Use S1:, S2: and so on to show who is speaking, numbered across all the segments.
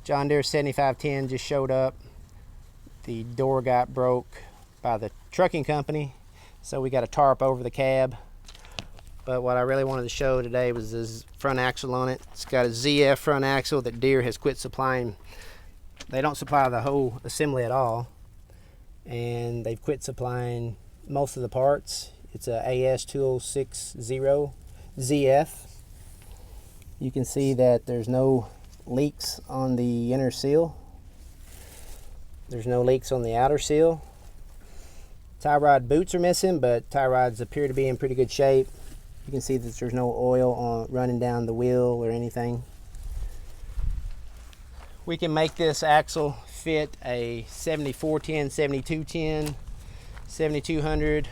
S1: John Deere 7510 just showed up. The door got broke by the trucking company, so we got a tarp over the cab. But what I really wanted to show today was this front axle on it. It's got a ZF front axle that Deere has quit supplying. They don't supply the whole assembly at all, and they've quit supplying most of the parts. It's a AL151685 ZF. You can see that there's no leaks on the inner seal. There's no leaks on the outer seal. Tie rod boots are missing, but tie rods appear to be in pretty good shape. You can see that there's no oil running down the wheel or anything. We can make this axle fit a 7410, 7210, 7200,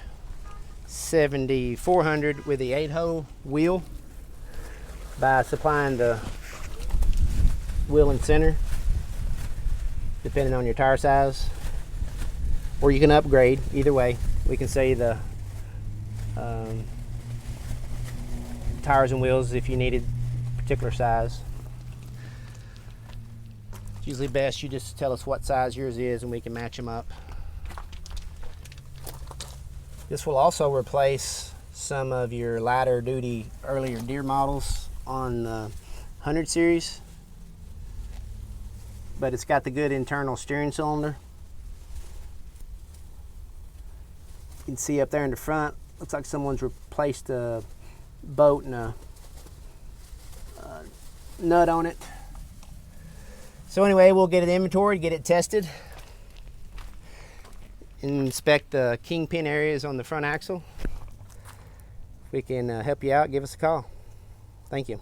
S1: 7400 with the 8-hole wheel by supplying the wheel and center, depending on your tire size. Or you can upgrade. Either way, we can say the tires and wheels if you needed particular size. It's usually best you just tell us what size yours is and we can match them up. This will also replace some of your lighter duty earlier Deere models on the 100 series, but it's got the good internal steering cylinder. You can see up there in the front, looks like someone's replaced a bolt and a nut on it. So anyway, we'll get it inventoried, get it tested, inspect the kingpin areas on the front axle. If we can help you out, give us a call. Thank you.